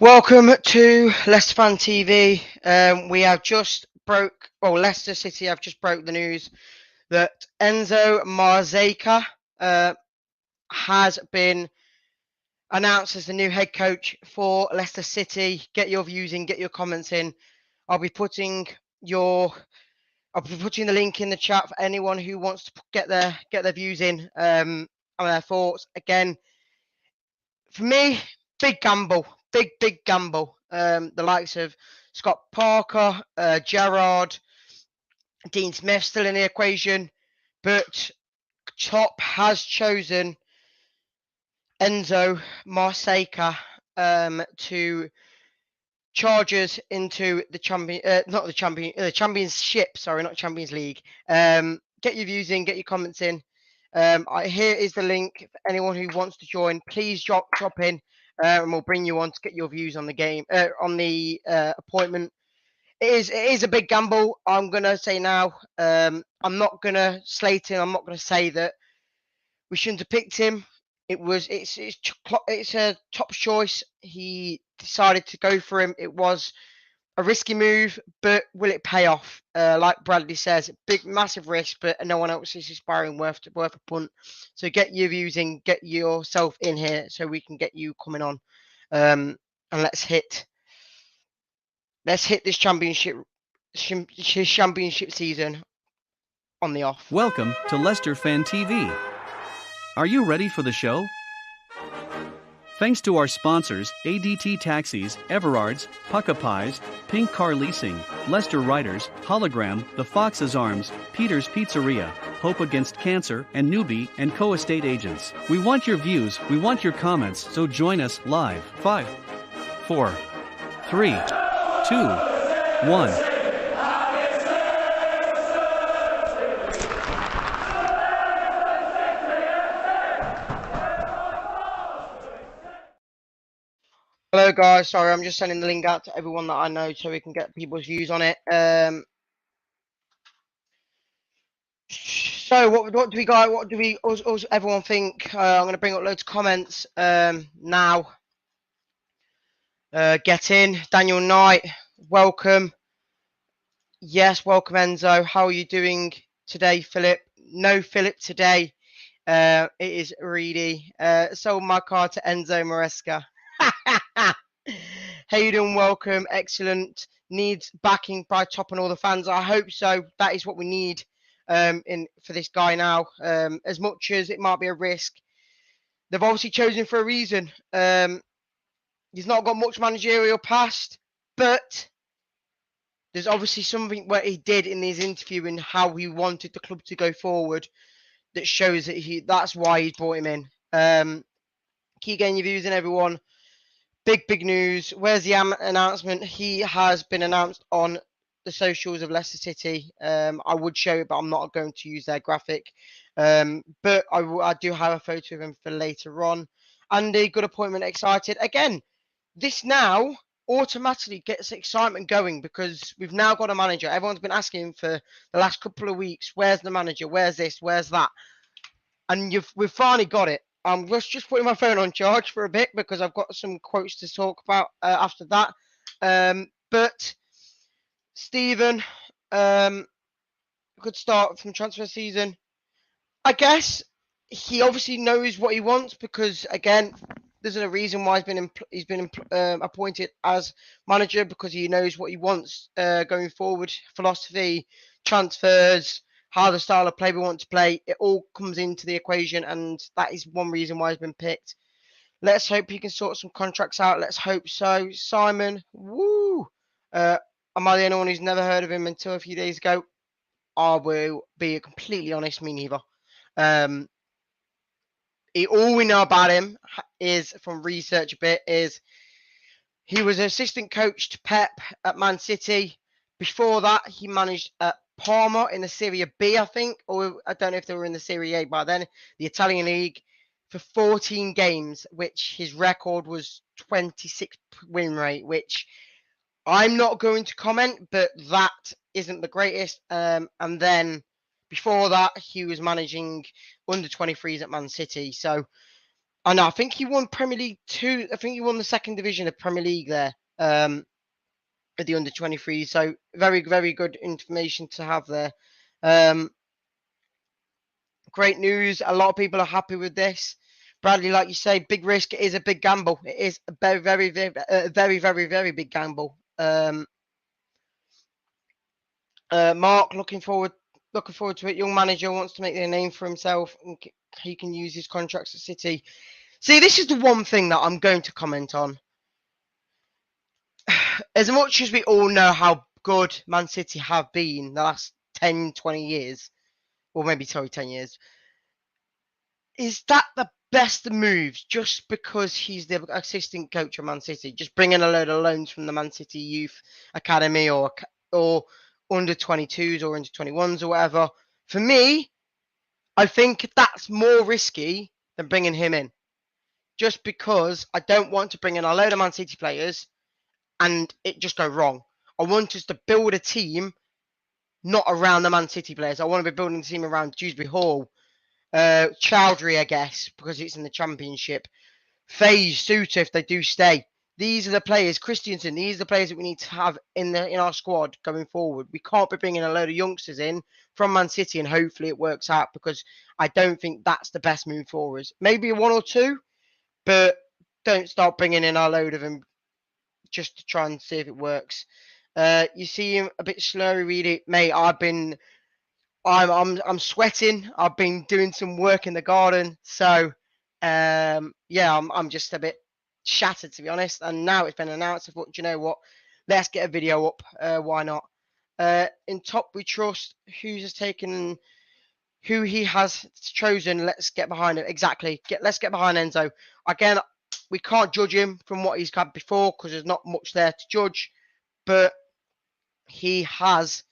Welcome to Leicester Fan TV. Leicester City have just broke the news that Enzo Marseca has been announced as the new head coach for Leicester City. Get your views in, get your comments in. I'll be putting the link in the chat for anyone who wants to get their views in and their thoughts. Again, for me, big gamble. Big gamble. The likes of Scott Parker, Gerrard, Dean Smith still in the equation, but Top has chosen Enzo Marseca to charge us into the championship. Sorry, not Champions League. Get your views in, get your comments in. Here is the link for anyone who wants to join. Please drop in, and we'll bring you on to get your views on the game, on the appointment. It is a big gamble. I'm gonna say now. I'm not gonna slate him. I'm not gonna say that we shouldn't have picked him. It's a top choice. He decided to go for him. It was a risky move, but will it pay off? Like Bradley says, big, massive risk, but no one else is aspiring worth a punt. So get your views in, get yourself in here, so we can get you coming on, and let's hit this championship season on the off. Welcome to Leicester Fan TV. Are you ready for the show? Thanks to our sponsors, ADT Taxis, Everard's, Pucka Pies, Pink Car Leasing, Leicester Riders, Hologram, The Fox's Arms, Peter's Pizzeria, Hope Against Cancer, and Newbie and Co-Estate Agents. We want your views, we want your comments, so join us live. 5, 4, 3, 2, 1. Hello guys, sorry, I'm just sending the link out to everyone that I know so we can get people's views on it. So what do we got? What do we everyone think? I'm going to bring up loads of comments now. Get in, Daniel Knight, welcome. Yes, welcome Enzo. How are you doing today, Philip? No Philip today. It is Reedy. Sold my car to Enzo Maresca. Hayden, welcome. Excellent. Needs backing by Top and all the fans. I hope so. That is what we need for this guy now. As much as it might be a risk, they've obviously chosen for a reason. He's not got much managerial past, but there's obviously something where he did in his interview and how he wanted the club to go forward that shows that that's why he's brought him in. Keep getting your views in, everyone. Big news. Where's the announcement? He has been announced on the socials of Leicester City. I would show it, but I'm not going to use their graphic. But I do have a photo of him for later on. Andy, good appointment, excited. Again, this now automatically gets excitement going because we've now got a manager. Everyone's been asking for the last couple of weeks, where's the manager? Where's this? Where's that? And we've finally got it. I'm just putting my phone on charge for a bit because I've got some quotes to talk about after that. But Stephen, good start from transfer season. I guess he obviously knows what he wants because, again, there's a reason why he's been appointed as manager, because he knows what he wants going forward. Philosophy, transfers, how the style of play we want to play, it all comes into the equation, and that is one reason why he's been picked. Let's hope he can sort some contracts out. Let's hope so. Simon, woo! Am I the only one who's never heard of him until a few days ago? I will be completely honest, me neither. All we know about him is, from research a bit, is he was an assistant coach to Pep at Man City. Before that, he managed at Parma in the Serie B, I think, or I don't know if they were in the Serie A by then, the Italian league, for 14 games, which his record was 26 win rate, which I'm not going to comment, but that isn't the greatest. And then before that, he was managing under 23s at Man City. So I know. I think he won Premier League 2. I think he won the second division of Premier League there at the under 23. So very, very good information to have there. Great news. A lot of people are happy with this. Bradley, like you say, big risk. It is a big gamble. It is a very, very, very big gamble. Mark, looking forward to it. Young manager wants to make a name for himself. And he can use his contracts at City. See, this is the one thing that I'm going to comment on. As much as we all know how good Man City have been the last 10, 20 years, or maybe, 10 years, is that the best moves just because he's the assistant coach of Man City? Just bringing a load of loans from the Man City Youth Academy or under 22s or under 21s or whatever. For me, I think that's more risky than bringing him in. Just because I don't want to bring in a load of Man City players and it just go wrong. I want us to build a team not around the Man City players. I want to be building a team around Dewsbury Hall, Chowdhury, I guess, because it's in the Championship. FaZe, Suter, if they do stay. These are the players, Christensen, these are the players that we need to have in our squad going forward. We can't be bringing a load of youngsters in from Man City and hopefully it works out, because I don't think that's the best move for us. Maybe one or two, but don't start bringing in a load of them just to try and see if it works. You see him a bit slow, really, mate. I'm sweating. I've been doing some work in the garden, so yeah, I'm just a bit shattered, to be honest. And now it's been announced. I thought, you know what? Let's get a video up. Why not? In top, we trust. Who he has chosen. Let's get behind it. Exactly. Let's get behind Enzo. Again, we can't judge him from what he's had before because there's not much there to judge. But he has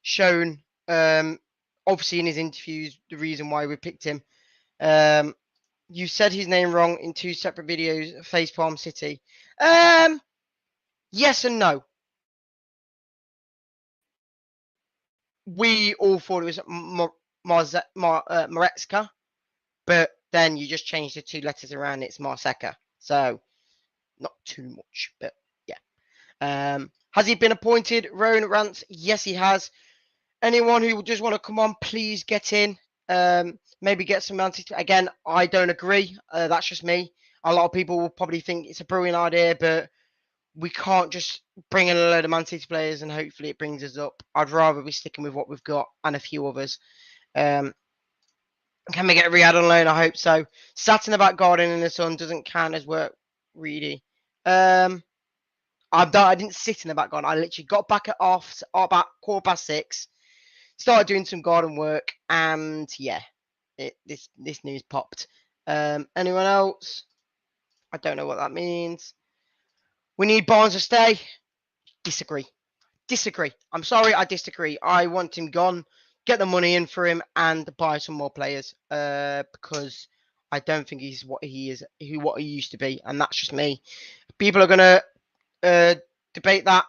shown, obviously in his interviews, the reason why we picked him. You said his name wrong in 2 separate videos, Facepalm City. Yes and no. We all thought it was Maresca, but then you just changed the 2 letters around. It's Marseca. So, not too much, but yeah. Has he been appointed? Rowan Rants? Yes, he has. Anyone who just want to come on, please get in. Maybe get some Man City. Again, I don't agree. That's just me. A lot of people will probably think it's a brilliant idea, but we can't just bring in a load of Man City players and hopefully it brings us up. I'd rather be sticking with what we've got and a few others. Can we get Riyadh on loan? I hope so. Sat in the back garden in the sun doesn't count as work, really. I didn't sit in the back garden. I literally got back at about 6:15, started doing some garden work, and yeah, this news popped. Anyone else? I don't know what that means. We need Barnes to stay. Disagree. I'm sorry, I disagree. I want him gone. Get the money in for him and buy some more players. Because I don't think he's what he used to be, and that's just me. People are gonna debate that.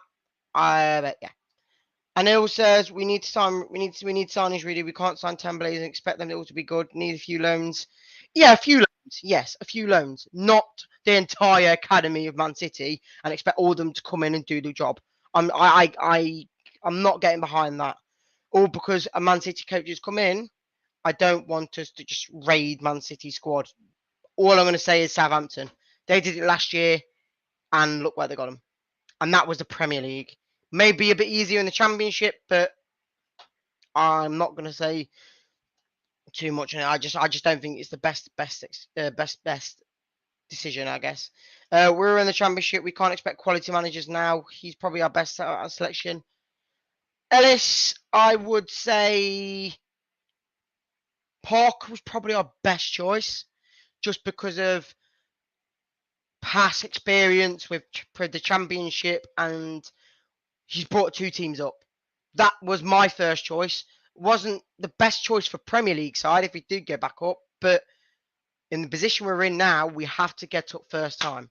But yeah. And Neil says we need signings really. We can't sign 10 players and expect them all to be good. Need a few loans. Yeah, a few loans. Yes, a few loans. Not the entire academy of Man City and expect all of them to come in and do the job. I'm not getting behind that. All because a Man City coach has come in. I don't want us to just raid Man City squad. All I'm going to say is Southampton. They did it last year, and look where they got them. And that was the Premier League. Maybe a bit easier in the Championship, but I'm not going to say too much. I just don't think it's the best decision, I guess. We're in the Championship. We can't expect quality managers now. He's probably our best selection. Ellis, I would say Park was probably our best choice, just because of past experience with the Championship, and he's brought 2 teams up. That was my first choice. Wasn't the best choice for Premier League side if we do go back up, but in the position we're in now, we have to get up first time.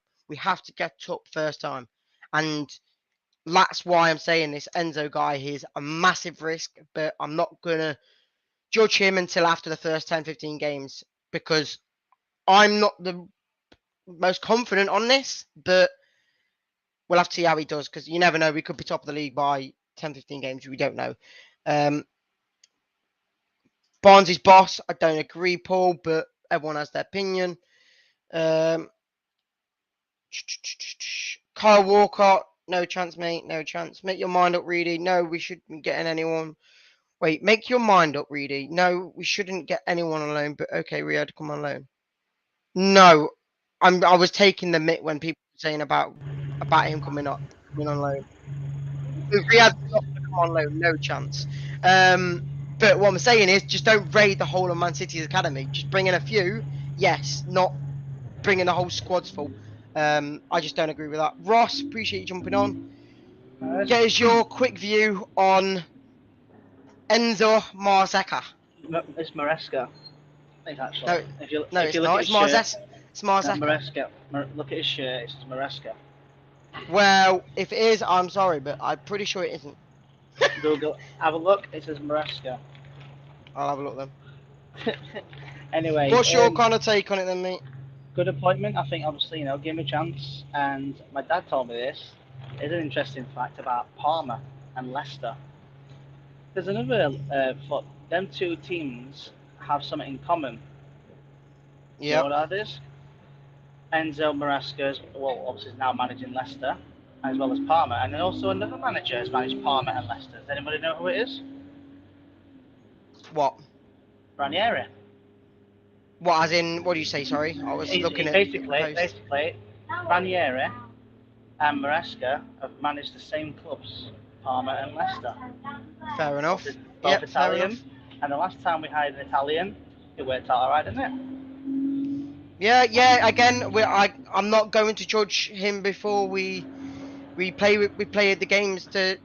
And that's why I'm saying this Enzo guy, he's a massive risk, but I'm not going to judge him until after the first 10, 15 games, because I'm not the most confident on this, but we'll have to see how he does because you never know. We could be top of the league by 10, 15 games. We don't know. Barnes is boss. I don't agree, Paul, but everyone has their opinion. Kyle Walcott, no chance, mate. No chance. Make your mind up, Reedy. No, we shouldn't be getting anyone. Wait, make your mind up, Reedy. No, we shouldn't get anyone on loan, but okay, Riyad, come on loan. No, I was taking the mitt when people were saying about him coming on loan. Riyad's not going to come on loan, no chance. But what I'm saying is, just don't raid the whole of Man City's academy. Just bring in a few, yes, not bringing the whole squads full. I just don't agree with that. Ross, appreciate you jumping on. Get us your quick view on Enzo Marseca. It's Maresca. I think actually. No, if you it's look not. at It's his shirt, Marseca. It's Marseca. Maresca. Look at his shirt. It's Maresca. Well, if it is, I'm sorry, but I'm pretty sure it isn't. Google, have a look. It says Maresca. I'll have a look then. Anyway, what's your kind of take on it then, mate? Good appointment. I think obviously give him a chance. And my dad told me this. Is an interesting fact about Parma and Leicester. There's another them two teams have something in common. Yeah. You know what that is? Enzo Marseca, obviously is now managing Leicester, as well as Parma, and then also another manager has managed Parma and Leicester. Does anybody know who it is? What? Ranieri. What, as in, what do you say, sorry? I was looking at basically, Ranieri and Maresca have managed the same clubs, Parma and Leicester. Fair enough. Both Italian, and the last time we hired an Italian, it worked out alright, didn't it? Yeah. Again, I'm not going to judge him before we play the games to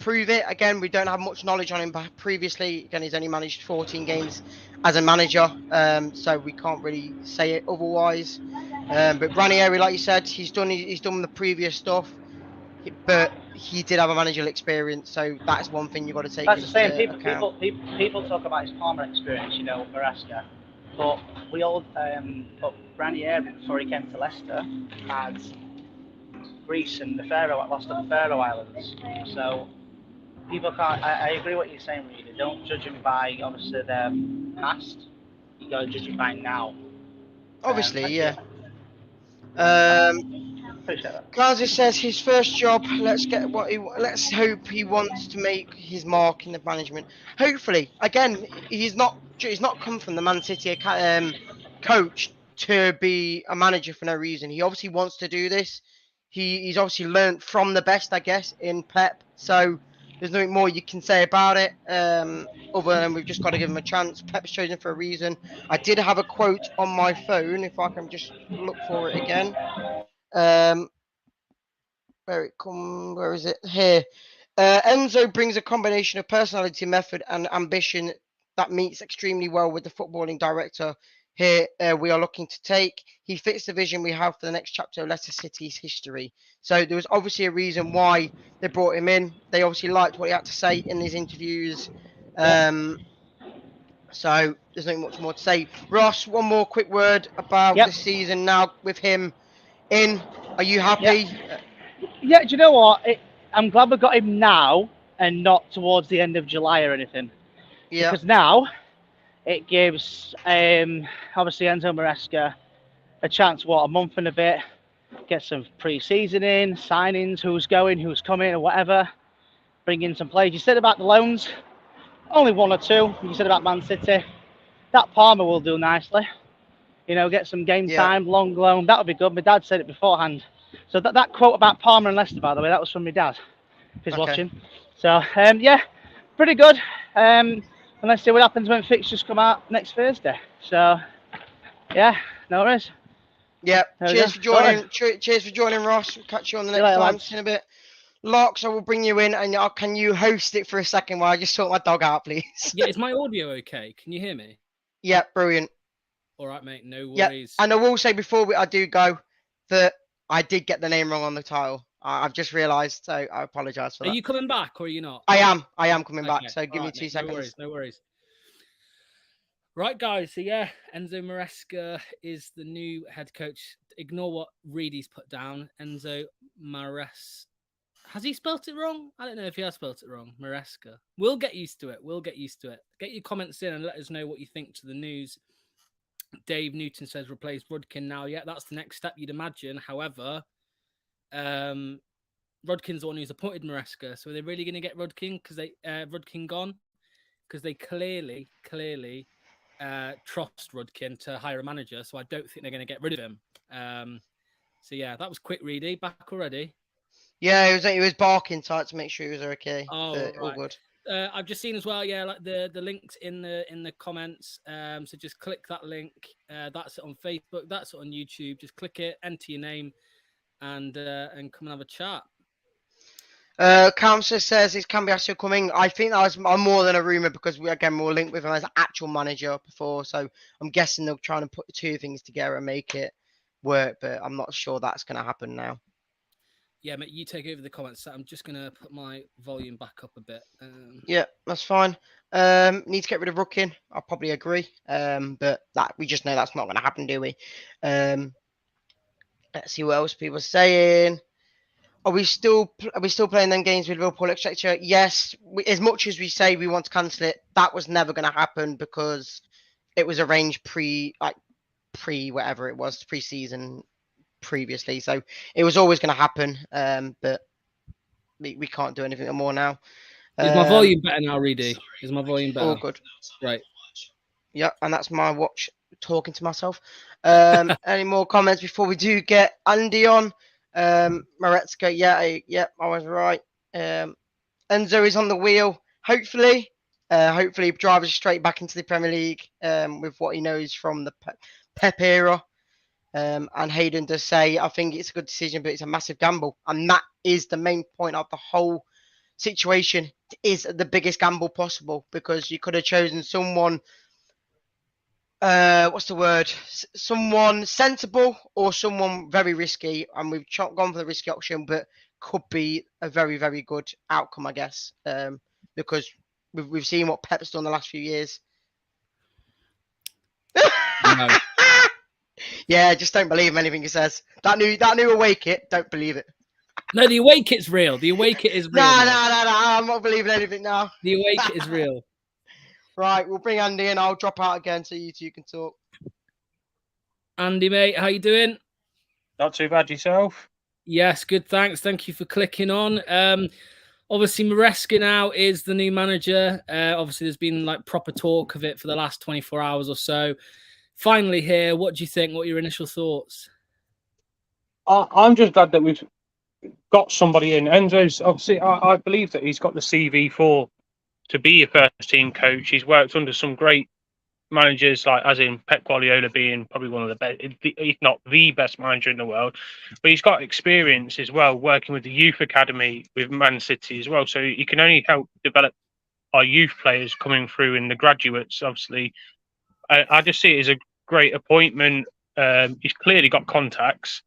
prove it. Again, we don't have much knowledge on him, but previously, again, he's only managed 14 games as a manager, so we can't really say it otherwise. But Ranieri, like you said, he's done the previous stuff, but he did have a managerial experience, so that's one thing you've got to take into account. People talk about his Parma experience, Maresca, but we all but Ranieri, before he came to Leicester, had Greece and lost at the Faroe Islands. So people can't. I agree what you're saying, really. Don't judge him by obviously their past. You got to judge him by now. Obviously, yeah. Appreciate that. Kazi says his first job. Let's hope he wants to make his mark in the management. Hopefully, again, he's not come from the Man City coach to be a manager for no reason. He obviously wants to do this. He's obviously learned from the best, I guess, in Pep. So there's nothing more you can say about it. Other than we've just got to give him a chance. Pep's chosen for a reason. I did have a quote on my phone, if I can just look for it again. Where is it? Here. Enzo brings a combination of personality, method, and ambition that meets extremely well with the footballing director here we are looking to take. He fits the vision we have for the next chapter of Leicester City's history. So there was obviously a reason why they brought him in. They obviously liked what he had to say in his interviews. So there's not much more to say. Ross, one more quick word about the season now with him in. Are you happy? Yeah, do you know what? I'm glad we got him now and not towards the end of July or anything. Yeah. Because now it gives obviously Enzo Maresca a chance, a month and a bit, get some pre-season in, signings, who's going, who's coming, or whatever. Bring in some players. You said about the loans, only one or two. You said about Man City. That Parma will do nicely. Get some game time, long loan. That would be good. My dad said it beforehand. So that quote about Parma and Leicester, by the way, that was from my dad. If he's watching. So, pretty good. And let's see what happens when fixtures come out next Thursday. So, no worries. Yeah, cheers for joining. Cheers for joining, Ross. We'll catch you on the next time. See you in a bit. Locks, I will bring you in, and can you host it for a second while I just sort my dog out, please? Yeah, is my audio okay? Can you hear me? Yeah, brilliant. All right, mate. No worries. And I will say before I do go that I did get the name wrong on the title. I've just realised, so I apologise for that. Are you coming back or are you not? I am coming back, so give me 2 seconds. No worries. Right, guys. So yeah, Enzo Maresca is the new head coach. Ignore what Reedy's put down. Enzo Mares. Has he spelt it wrong? I don't know if he has spelt it wrong. Maresca. We'll get used to it. We'll get used to it. Get your comments in and let us know what you think to the news. Dave Newton says replace Rudkin now. Yeah, that's the next step you'd imagine. However, Rudkin's the one who's appointed Maresca. So are they really going to get Rudkin because Rudkin gone? Because they clearly trust Rudkin to hire a manager. So I don't think they're going to get rid of him. So yeah, that was quick, Reedy. Back already. Yeah, he was barking tight to make sure he was okay. Oh, right. All good. I've just seen as well, yeah, like the links in the comments. So just click that link. That's it on Facebook. That's it on YouTube. Just click it, enter your name, and come and have a chat. Councillor says is Cambiasso coming. I think that was more than a rumor because we're linked with him as an actual manager before. So I'm guessing they're trying to put the two things together and make it work, but I'm not sure that's going to happen now. Yeah, mate, you take over the comments. I'm just going to put my volume back up a bit. Yeah, that's fine. Need to get rid of Rudkin. I probably agree. But that we just know that's not going to happen, do we? Let's see what else people are saying. Are we still playing them games with Liverpool, etc.? Yes. As much as we say we want to cancel it, that was never going to happen because it was arranged pre whatever it was, pre-season previously. So it was always going to happen. But we can't do anything more now. Is my volume better now, Reedy? Is my volume better? All good. Right. Yeah, and that's my watch talking to myself. Any more comments before we do get Andy on? Maresca, yeah, I was right. Enzo is on the wheel. Hopefully drive us straight back into the Premier League with what he knows from the Pep era. And Hayden does say, I think it's a good decision, but it's a massive gamble. And that is the main point of the whole situation. It is the biggest gamble possible because you could have chosen someone, someone sensible or someone very risky. And we've gone for the risky option, but could be a very, very good outcome, I guess, because we've seen what Pep's done the last few years. No. Yeah, just don't believe anything he says. That new away kit, don't believe it. No, the away kit's real. The away kit is real. No, I'm not believing anything now. The away kit is real. Right, we'll bring Andy in. I'll drop out again so you two can talk. Andy, mate, how you doing? Not too bad yourself. Yes, good, thanks. Thank you for clicking on. Obviously, Maresca now is the new manager. Obviously, there's been like proper talk of it for the last 24 hours or so. Finally here, what do you think? What are your initial thoughts? I'm just glad that we've got somebody in. Enzo's obviously, I believe that he's got the CV to be a first team coach. He's worked under some great managers, like as in Pep Guardiola being probably one of the best, if not the best manager in the world. But he's got experience as well working with the youth academy with Man City as well. So he can only help develop our youth players coming through and the graduates. Obviously, I just see it as a great appointment. He's clearly got contacts.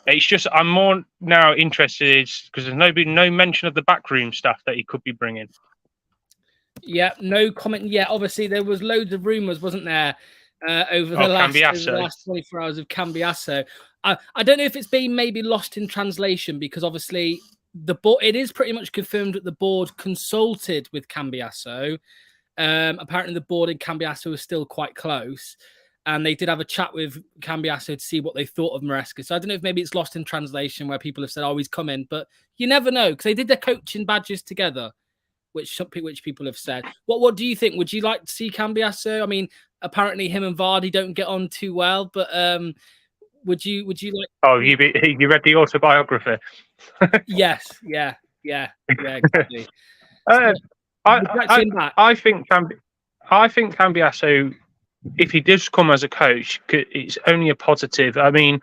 It's just I'm more now interested because there's no mention of the backroom staff that he could be bringing. Yeah, no comment yet. Obviously, there was loads of rumours, wasn't there, over the last 24 hours of Cambiasso. I don't know if it's been maybe lost in translation because obviously the board. It is pretty much confirmed that the board consulted with Cambiasso. Apparently, the board and Cambiasso was still quite close. And they did have a chat with Cambiasso to see what they thought of Maresca. So I don't know if maybe it's lost in translation where people have said, oh, he's coming. But you never know because they did their coaching badges together, which people have said. What do you think? Would you like to see Cambiasso? I mean, apparently him and Vardy don't get on too well. But would you like... Oh, you read the autobiography? Yes. Yeah, exactly. I think Cambiasso, if he does come as a coach, it's only a positive. I mean,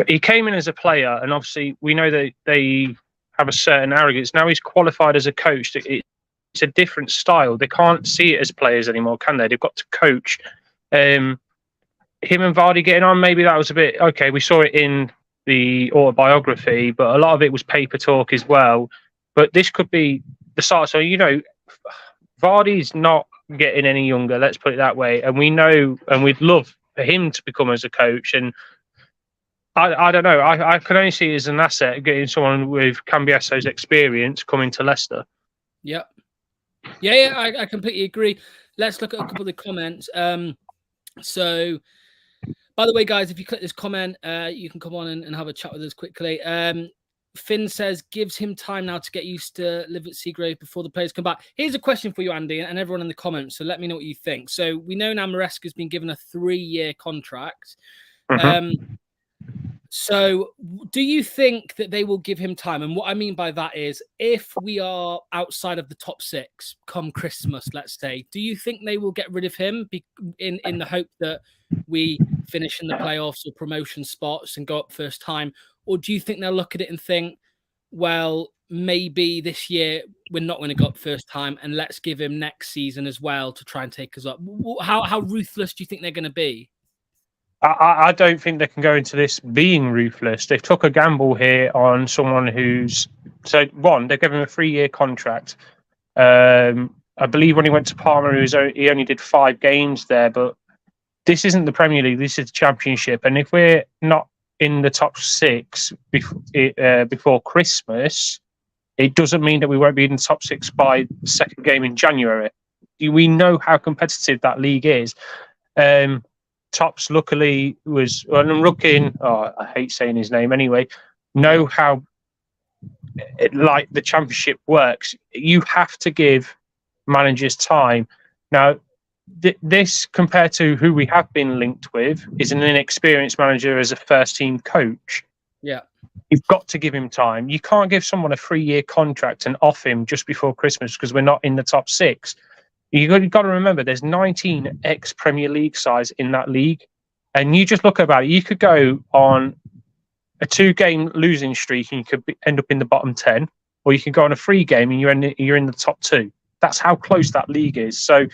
he came in as a player, and obviously we know that they have a certain arrogance. Now he's qualified as a coach. It's a different style. They can't see it as players anymore, can they? They've got to coach. Him and Vardy getting on, maybe that was a bit... Okay, we saw it in the autobiography, but a lot of it was paper talk as well. But this could be the start. So, Vardy's not getting any younger. Let's put it that way. And we know, and we'd love for him to become as a coach. And I don't know. I can only see it as an asset getting someone with Cambiaso's experience coming to Leicester. Yep. Yeah, I completely agree. Let's look at a couple of the comments. So, by the way, guys, if you click this comment, you can come on and have a chat with us quickly. Finn says, gives him time now to get used to live at Seagrave before the players come back. Here's a question for you, Andy, and everyone in the comments. So let me know what you think. So we know now Maresca's been given a 3-year contract. So do you think that they will give him time? And what I mean by that is, if we are outside of the top 6 come Christmas, let's say, do you think they will get rid of him in the hope that we finish in the playoffs or promotion spots and go up first time? Or do you think they'll look at it and think, well, maybe this year we're not going to go up first time and let's give him next season as well to try and take us up? How ruthless do you think they're going to be? I don't think they can go into this being ruthless. They've took a gamble here on someone who's... So, one, they've given him a 3-year contract. I believe when he went to Parma, he only did 5 games there. But this isn't the Premier League. This is the Championship. And if we're not in the top 6 before Christmas, it doesn't mean that we won't be in the top 6 by the second game in January. We know how competitive that league is. Tops, luckily, was... Well, I'm looking... Oh, I hate saying his name anyway. Know how like the Championship works. You have to give managers time. Now, this, compared to who we have been linked with, is an inexperienced manager as a first-team coach. Yeah. You've got to give him time. You can't give someone a 3-year contract and off him just before Christmas because we're not in the top 6. You've got to remember, there's 19 ex-Premier League sides in that league. And you just look about it. You could go on a 2-game losing streak and you could end up in the bottom 10. Or you can go on a 3-game and you're in the top 2. That's how close that league is. So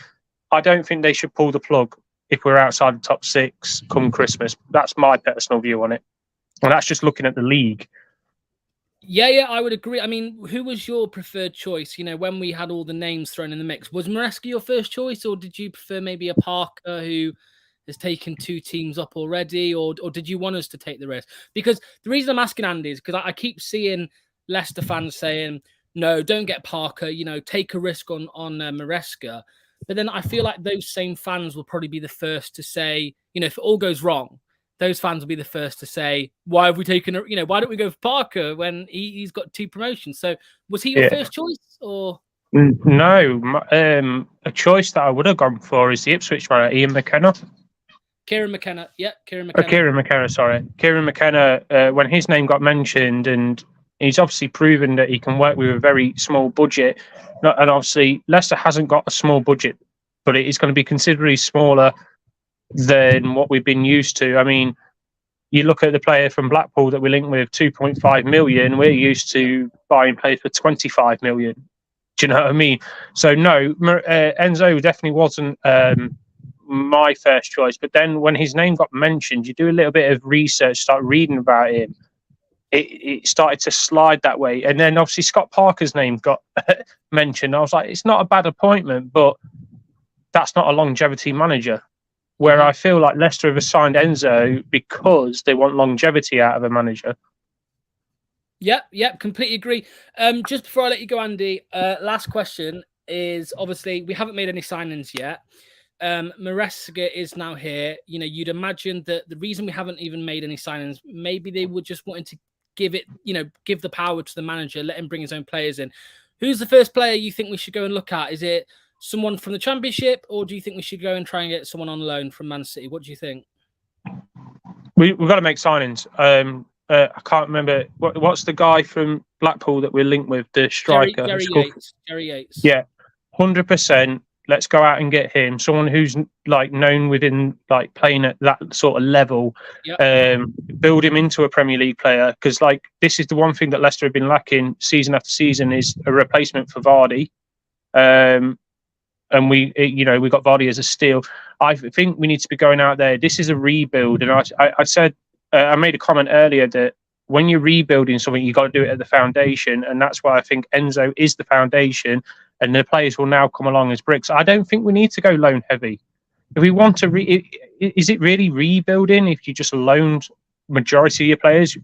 I don't think they should pull the plug if we're outside the top 6 come Christmas. That's my personal view on it. And that's just looking at the league. Yeah, I would agree. I mean, who was your preferred choice? You know, when we had all the names thrown in the mix, was Maresca your first choice, or did you prefer maybe a Parker who has taken 2 teams up already, or did you want us to take the risk? Because the reason I'm asking Andy is because I keep seeing Leicester fans saying, no, don't get Parker, you know, take a risk on Maresca. But then I feel like those same fans will probably be the first to say, you know, if it all goes wrong, those fans will be the first to say, why have we taken, why don't we go for Parker when he's got 2 promotions? So was he your first choice or? No, a choice that I would have gone for is the Ipswich man, Ian McKenna. Kieran McKenna. Yeah, Kieran McKenna. Kieran McKenna, sorry. Kieran McKenna, when his name got mentioned, and he's obviously proven that he can work with a very small budget. And obviously, Leicester hasn't got a small budget, but it is going to be considerably smaller than what we've been used to. I mean, you look at the player from Blackpool that we linked with, 2.5 million. We're used to buying players for 25 million. Do you know what I mean? So no, Enzo definitely wasn't my first choice. But then when his name got mentioned, you do a little bit of research, start reading about him. It started to slide that way. And then obviously Scott Parker's name got mentioned. I was like, it's not a bad appointment, but that's not a longevity manager. Where I feel like Leicester have assigned Enzo because they want longevity out of a manager. Yep, completely agree. Just before I let you go, Andy, last question is, obviously, we haven't made any signings yet. Maresca is now here. You know, you'd imagine that the reason we haven't even made any signings, maybe they were just wanting to give the power to the manager, let him bring his own players in. Who's the first player you think we should go and look at? Is it someone from the Championship, or do you think we should go and try and get someone on loan from Man City? What do you think? We've got to make signings. I can't remember what's the guy from Blackpool that we're linked with, the striker. Jerry Yates. Yeah, 100%. Let's go out and get him. Someone who's like known within like playing at that sort of level. Yep. Build him into a Premier League player, because like this is the one thing that Leicester have been lacking season after season is a replacement for Vardy. And we got Vardy as a steal. I think we need to be going out there. This is a rebuild, and I said I made a comment earlier that when you're rebuilding something, you got to do it at the foundation, and that's why I think Enzo is the foundation. and the players will now come along as bricks. I don't think we need to go loan heavy. If we want to, is it really rebuilding if you just loaned majority of your players?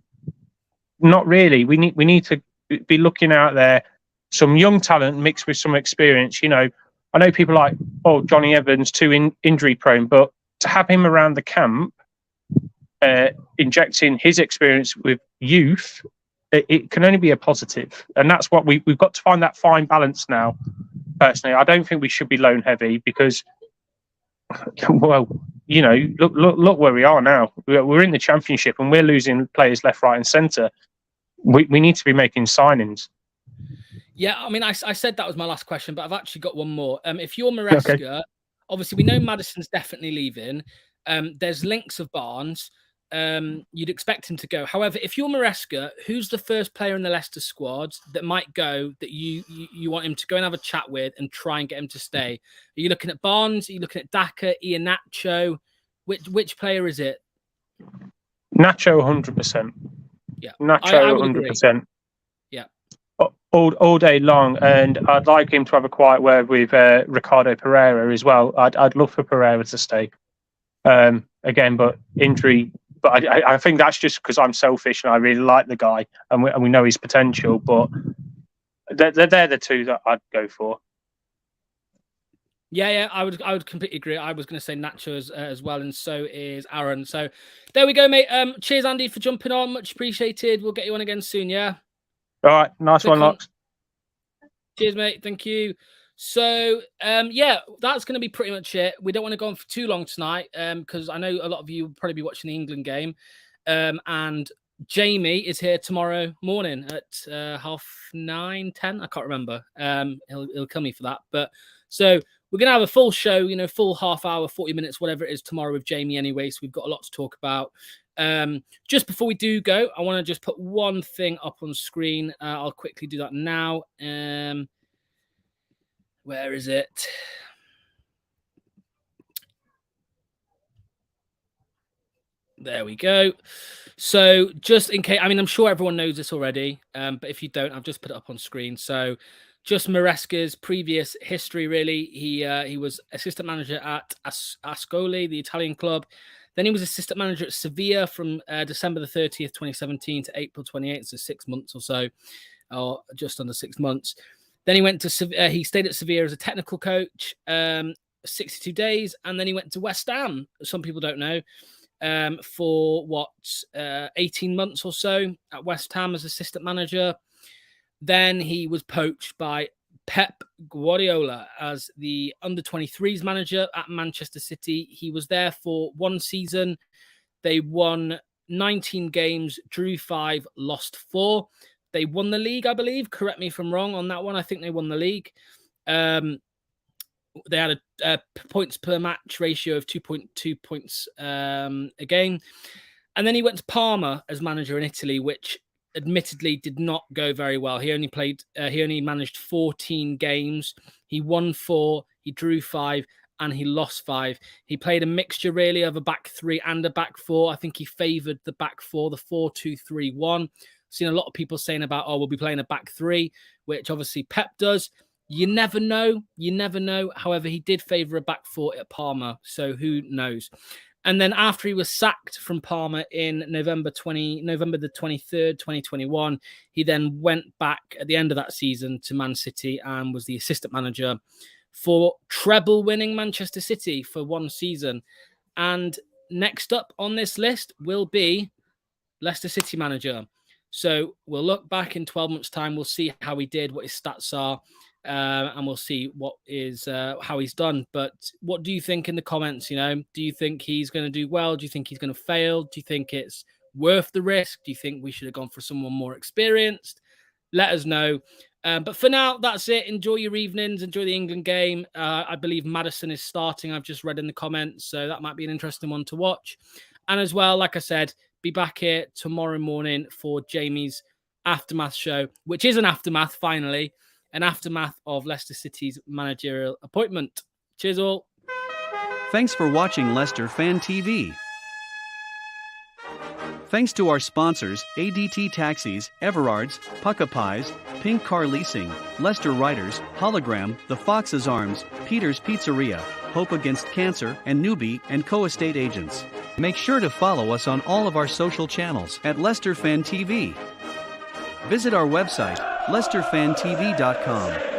Not really. We need to be looking out there, some young talent mixed with some experience. You know, I know people like, oh, Johnny Evans, too injury prone, but to have him around the camp, injecting his experience with youth, it can only be a positive. And that's what we've got to find, that fine balance now. Personally, I don't think we should be loan heavy because, well, you know, look where we are now. We're in the Championship and we're losing players left, right, and centre. We need to be making signings. Yeah, I mean, I said that was my last question, but I've actually got one more. If you're Maresca, okay. Obviously we know Maddison's definitely leaving. There's links of Barnes. You'd expect him to go. However, if you're Maresca, who's the first player in the Leicester squad that might go that you want him to go and have a chat with and try and get him to stay? Are you looking at Barnes? Are you looking at Daka, Iheanacho? Which player is it? Nacho, 100%. Yeah, Nacho, 100%. Yeah, all day long, and I'd like him to have a quiet word with Ricardo Pereira as well. I'd love for Pereira to stay. Again, but injury. But I think that's just because I'm selfish and I really like the guy and we know his potential. But they're the two that I'd go for. Yeah, I would completely agree. I was going to say Nacho as well, and so is Aaron. So there we go, mate. Cheers, Andy, for jumping on. Much appreciated. We'll get you on again soon. Yeah. All right, nice one, Locks. Cheers, mate. Thank you. So, yeah, that's going to be pretty much it. We don't want to go on for too long tonight because I know a lot of you will probably be watching the England game. And Jamie is here tomorrow morning at 9:30, 10. I can't remember. He'll kill me for that. But so we're going to have a full show, you know, full half hour, 40 minutes, whatever it is tomorrow with Jamie anyway. So we've got a lot to talk about. Just before we do go, I want to just put one thing up on screen. I'll quickly do that now. Where is it? There we go. So just in case, I mean, I'm sure everyone knows this already, but if you don't, I've just put it up on screen. So just Maresca's previous history, really. He was assistant manager at Ascoli, the Italian club. Then he was assistant manager at Sevilla from December the 30th, 2017 to April 28th, so 6 months or so, or just under 6 months. Then he went to he stayed at Sevilla as a technical coach, 62 days, and then he went to West Ham. Some people don't know, for 18 months or so at West Ham as assistant manager. Then he was poached by Pep Guardiola as the under-23s manager at Manchester City. He was there for 1 season. They won 19 games, drew 5, lost 4. They won the league, I believe. Correct me if I'm wrong on that one. I think they won the league. They had a points per match ratio of 2.2 points a game. And then he went to Parma as manager in Italy, which admittedly did not go very well. He only managed 14 games. He won 4, he drew 5, and he lost 5. He played a mixture really of a back 3 and a back 4. I think he favoured the back 4, the 4-2-3-1. Seen a lot of people saying about, we'll be playing a back 3, which obviously Pep does. You never know. You never know. However, he did favour a back 4 at Parma, so who knows? And then after he was sacked from Parma in November the 23rd, 2021, he then went back at the end of that season to Man City and was the assistant manager for treble-winning Manchester City for 1 season. And next up on this list will be Leicester City manager. So we'll look back in 12 months' time. We'll see how he did, what his stats are, and we'll see what is how he's done. But what do you think in the comments? You know, do you think he's going to do well? Do you think he's going to fail? Do you think it's worth the risk? Do you think we should have gone for someone more experienced? Let us know. But for now, that's it. Enjoy your evenings. Enjoy the England game. I believe Maddison is starting. I've just read in the comments, so that might be an interesting one to watch. And as well, like I said, be back here tomorrow morning for Jamie's Aftermath show, which is an aftermath, finally, an aftermath of Leicester City's managerial appointment. Cheers all. Thanks for watching Leicester Fan TV. Thanks to our sponsors, ADT Taxis, Everard's, Pucka Pies, Pink Car Leasing, Leicester Riders, Hologram, The Fox's Arms, Peter's Pizzeria, Hope Against Cancer, and Newbie & Co Estate Agents. Make sure to follow us on all of our social channels at Leicester Fan TV. Visit our website, leicesterfantv.com.